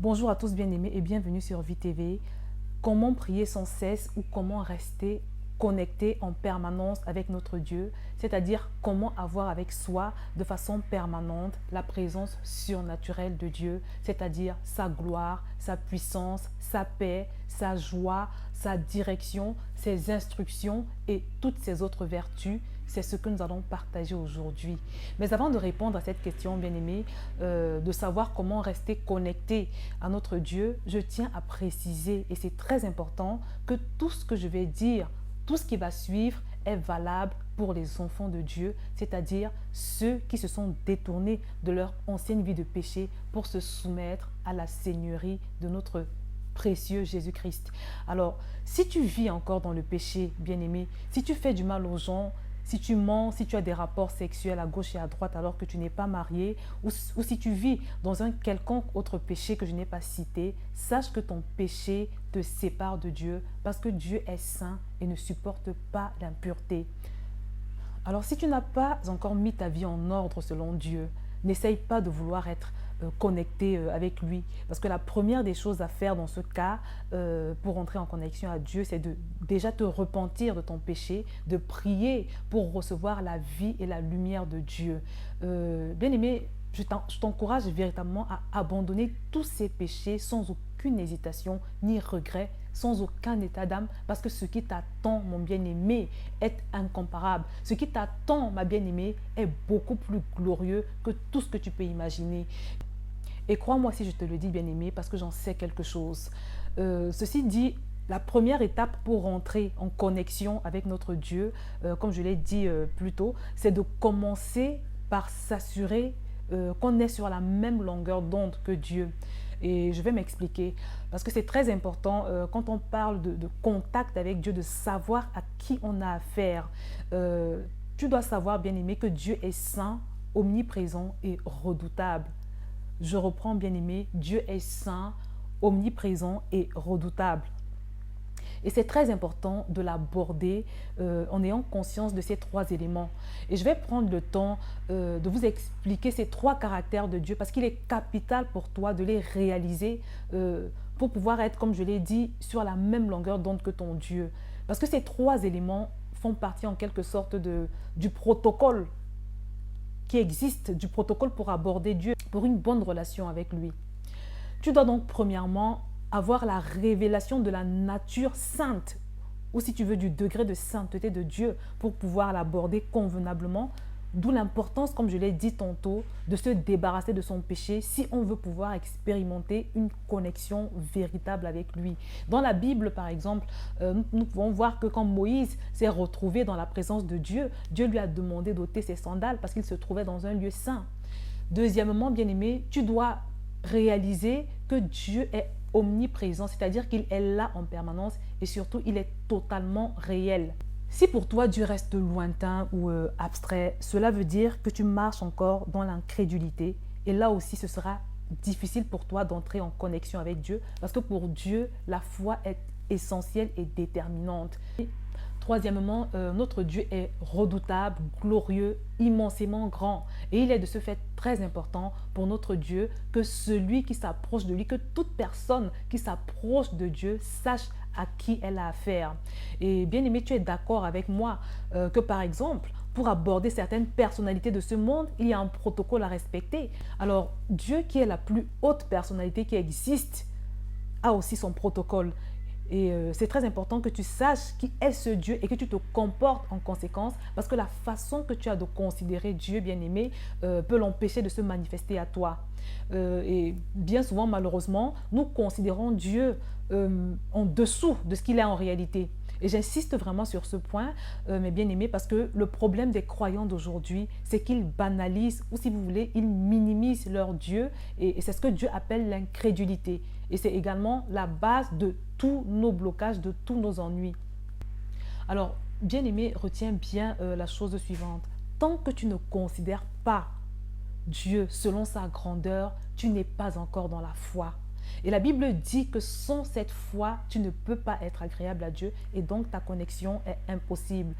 Bonjour à tous bien-aimés et bienvenue sur Vie TV. Comment prier sans cesse ou comment rester connecté en permanence avec notre Dieu, c'est-à-dire comment avoir avec soi de façon permanente la présence surnaturelle de Dieu, c'est-à-dire sa gloire, sa puissance, sa paix, sa joie, sa direction, ses instructions et toutes ses autres vertus. C'est ce que nous allons partager aujourd'hui. Mais avant de répondre à cette question, bien-aimé, de savoir comment rester connecté à notre Dieu, je tiens à préciser, et c'est très important, que tout ce que je vais dire, tout ce qui va suivre est valable pour les enfants de Dieu, c'est-à-dire ceux qui se sont détournés de leur ancienne vie de péché pour se soumettre à la seigneurie de notre précieux Jésus-Christ. Alors, si tu vis encore dans le péché, bien-aimé, si tu fais du mal aux gens, si tu mens, si tu as des rapports sexuels à gauche et à droite alors que tu n'es pas marié, ou si tu vis dans un quelconque autre péché que je n'ai pas cité, sache que ton péché te sépare de Dieu parce que Dieu est saint et ne supporte pas l'impureté. Alors si tu n'as pas encore mis ta vie en ordre selon Dieu, n'essaye pas de vouloir être connecté avec lui. Parce que la première des choses à faire dans ce cas, pour entrer en connexion à Dieu, c'est de déjà te repentir de ton péché, de prier pour recevoir la vie et la lumière de Dieu. Bien-aimé, je t'encourage véritablement à abandonner tous ces péchés sans aucune hésitation ni regret, sans aucun état d'âme, parce que ce qui t'attend, mon bien-aimé, est incomparable. Ce qui t'attend, ma bien-aimée, est beaucoup plus glorieux que tout ce que tu peux imaginer. Et crois-moi si je te le dis, bien-aimé, parce que j'en sais quelque chose. Ceci dit, la première étape pour rentrer en connexion avec notre Dieu, comme je l'ai dit plus tôt, c'est de commencer par s'assurer qu'on est sur la même longueur d'onde que Dieu. Et je vais m'expliquer, parce que c'est très important quand on parle de contact avec Dieu, de savoir à qui on a affaire. Tu dois savoir, bien-aimé, que Dieu est saint, omniprésent et redoutable. Je reprends, bien-aimé, Dieu est saint, omniprésent et redoutable. Et c'est très important de l'aborder en ayant conscience de ces trois éléments. Et je vais prendre le temps de vous expliquer ces trois caractères de Dieu parce qu'il est capital pour toi de les réaliser pour pouvoir être, comme je l'ai dit, sur la même longueur d'onde que ton Dieu. Parce que ces trois éléments font partie en quelque sorte du protocole qui existe, du protocole pour aborder Dieu, pour une bonne relation avec lui. Tu dois donc premièrement avoir la révélation de la nature sainte, ou si tu veux du degré de sainteté de Dieu pour pouvoir l'aborder convenablement, d'où l'importance, comme je l'ai dit tantôt, de se débarrasser de son péché si on veut pouvoir expérimenter une connexion véritable avec lui. Dans la Bible, par exemple, nous pouvons voir que quand Moïse s'est retrouvé dans la présence de Dieu, Dieu lui a demandé d'ôter ses sandales parce qu'il se trouvait dans un lieu saint. Deuxièmement, bien-aimé, tu dois réaliser que Dieu est omniprésent, c'est-à-dire qu'il est là en permanence et surtout il est totalement réel. Si pour toi Dieu reste lointain ou abstrait, cela veut dire que tu marches encore dans l'incrédulité et là aussi ce sera difficile pour toi d'entrer en connexion avec Dieu parce que pour Dieu, la foi est essentielle et déterminante. Troisièmement, notre Dieu est redoutable, glorieux, immensément grand. Et il est de ce fait très important pour notre Dieu que celui qui s'approche de lui, que toute personne qui s'approche de Dieu sache à qui elle a affaire. Et bien aimé, tu es d'accord avec moi que par exemple, pour aborder certaines personnalités de ce monde, il y a un protocole à respecter. Alors, Dieu qui est la plus haute personnalité qui existe, a aussi son protocole. Et c'est très important que tu saches qui est ce Dieu et que tu te comportes en conséquence parce que la façon que tu as de considérer Dieu bien-aimé peut l'empêcher de se manifester à toi. Et bien souvent, malheureusement, nous considérons Dieu en dessous de ce qu'il est en réalité. Et j'insiste vraiment sur ce point, mes bien-aimés, parce que le problème des croyants d'aujourd'hui, c'est qu'ils banalisent, ou si vous voulez, ils minimisent leur Dieu. Et c'est ce que Dieu appelle l'incrédulité. Et c'est également la base de tous nos blocages, de tous nos ennuis. Alors, bien-aimé, retiens bien la chose suivante. Tant que tu ne considères pas Dieu selon sa grandeur, tu n'es pas encore dans la foi. Et la Bible dit que sans cette foi, tu ne peux pas être agréable à Dieu et donc ta connexion est impossible.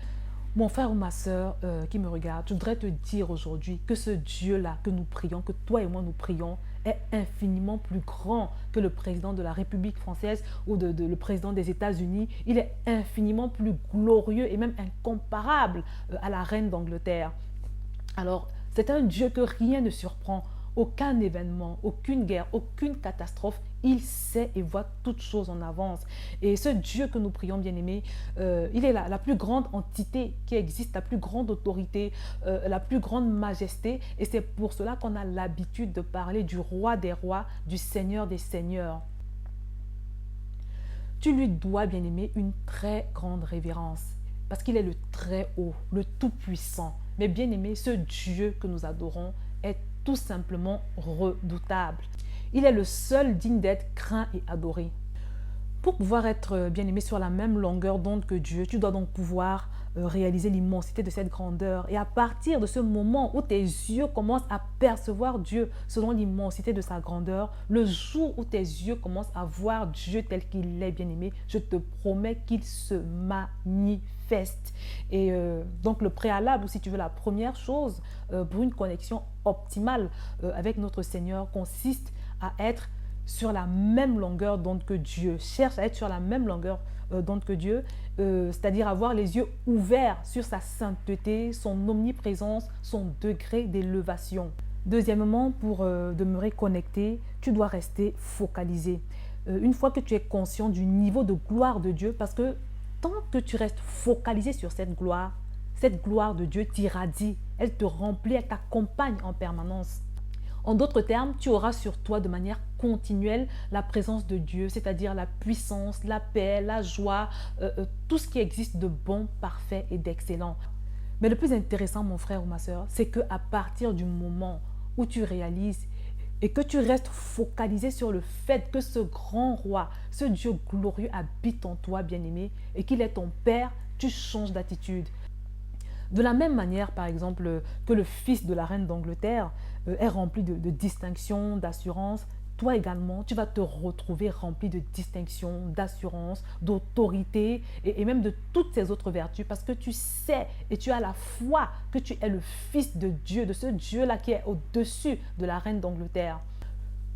Mon frère ou ma soeur qui me regarde, je voudrais te dire aujourd'hui que ce Dieu-là que nous prions, que toi et moi nous prions, est infiniment plus grand que le président de la République française ou le président des États-Unis. Il est infiniment plus glorieux et même incomparable à la reine d'Angleterre. Alors, c'est un Dieu que rien ne surprend. Aucun événement, aucune guerre, aucune catastrophe, il sait et voit toutes choses en avance. Et ce Dieu que nous prions, bien-aimés, il est la plus grande entité qui existe, la plus grande autorité, la plus grande majesté. Et c'est pour cela qu'on a l'habitude de parler du roi des rois, du Seigneur des seigneurs. Tu lui dois, bien-aimé, une très grande révérence, parce qu'il est le très haut, le tout-puissant. Mais bien-aimé, ce Dieu que nous adorons est tout simplement redoutable. Il est le seul digne d'être craint et adoré. Pour pouvoir être bien-aimé sur la même longueur d'onde que Dieu, tu dois donc pouvoir réaliser l'immensité de cette grandeur. Et à partir de ce moment où tes yeux commencent à percevoir Dieu selon l'immensité de sa grandeur, le jour où tes yeux commencent à voir Dieu tel qu'il est, bien-aimé, je te promets qu'il se manifeste. Et donc le préalable, ou si tu veux la première chose pour une connexion optimale avec notre Seigneur consiste à être sur la même longueur d'onde que Dieu. Cherche à être sur la même longueur d'onde que Dieu, c'est-à-dire avoir les yeux ouverts sur sa sainteté, son omniprésence, son degré d'élévation. Deuxièmement, pour demeurer connecté, tu dois rester focalisé. Une fois que tu es conscient du niveau de gloire de Dieu, parce que tant que tu restes focalisé sur cette gloire de Dieu t'irradie, elle te remplit, elle t'accompagne en permanence. En d'autres termes, tu auras sur toi de manière continuelle la présence de Dieu, c'est-à-dire la puissance, la paix, la joie, tout ce qui existe de bon, parfait et d'excellent. Mais le plus intéressant, mon frère ou ma soeur, c'est qu'à partir du moment où tu réalises et que tu restes focalisé sur le fait que ce grand roi, ce Dieu glorieux habite en toi, bien-aimé, et qu'il est ton Père, tu changes d'attitude. De la même manière, par exemple, que le fils de la reine d'Angleterre est rempli de distinction, d'assurance, toi également, tu vas te retrouver rempli de distinction, d'assurance, d'autorité et même de toutes ces autres vertus parce que tu sais et tu as la foi que tu es le fils de Dieu, de ce Dieu-là qui est au-dessus de la reine d'Angleterre.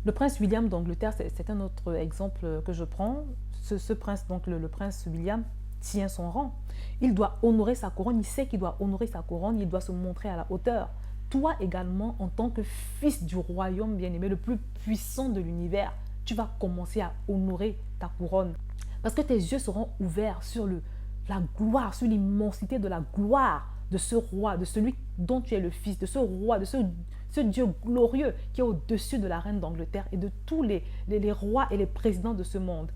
Le prince William d'Angleterre, c'est un autre exemple que je prends. Ce prince, donc le prince William, tient son rang. Il doit honorer sa couronne, il sait qu'il doit honorer sa couronne, il doit se montrer à la hauteur. Toi également, en tant que fils du royaume bien-aimé, le plus puissant de l'univers, tu vas commencer à honorer ta couronne. Parce que tes yeux seront ouverts sur la gloire, sur l'immensité de la gloire de ce roi, de celui dont tu es le fils, de ce roi, de ce Dieu glorieux qui est au-dessus de la reine d'Angleterre et de tous les rois et les présidents de ce monde.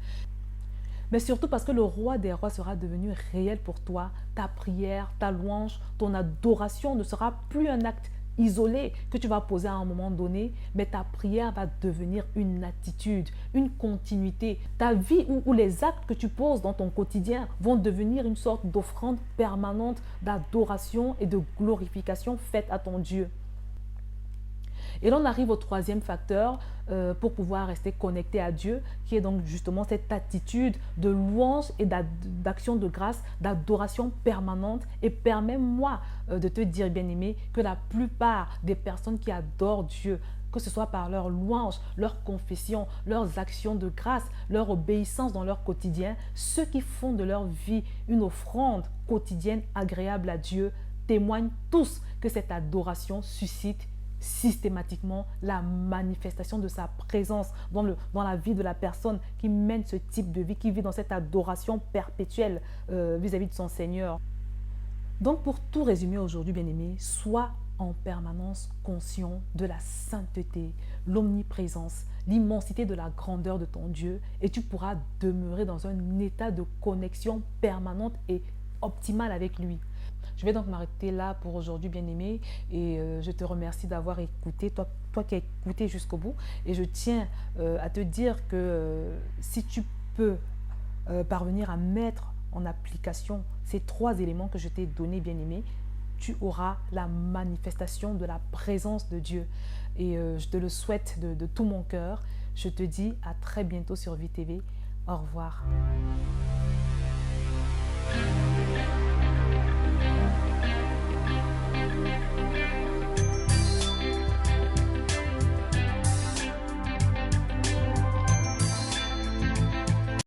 Mais surtout parce que le roi des rois sera devenu réel pour toi. Ta prière, ta louange, ton adoration ne sera plus un acte isolé que tu vas poser à un moment donné, mais ta prière va devenir une attitude, une continuité. Ta vie ou les actes que tu poses dans ton quotidien vont devenir une sorte d'offrande permanente d'adoration et de glorification faite à ton Dieu. Et là, on arrive au troisième facteur pour pouvoir rester connecté à Dieu, qui est donc justement cette attitude de louange et d'action de grâce, d'adoration permanente. Et permets-moi de te dire, bien-aimé, que la plupart des personnes qui adorent Dieu, que ce soit par leur louange, leur confession, leurs actions de grâce, leur obéissance dans leur quotidien, ceux qui font de leur vie une offrande quotidienne agréable à Dieu, témoignent tous que cette adoration suscite systématiquement la manifestation de sa présence dans la vie de la personne qui mène ce type de vie, qui vit dans cette adoration perpétuelle vis-à-vis de son Seigneur. Donc pour tout résumer aujourd'hui, bien-aimé, sois en permanence conscient de la sainteté, l'omniprésence, l'immensité de la grandeur de ton Dieu et tu pourras demeurer dans un état de connexion permanente et optimale avec lui. Je vais donc m'arrêter là pour aujourd'hui, bien-aimé, et je te remercie d'avoir écouté, toi qui as écouté jusqu'au bout. Et je tiens à te dire que si tu peux parvenir à mettre en application ces 3 éléments que je t'ai donnés, bien-aimé, tu auras la manifestation de la présence de Dieu. Et je te le souhaite de tout mon cœur. Je te dis à très bientôt sur VTV. Au revoir.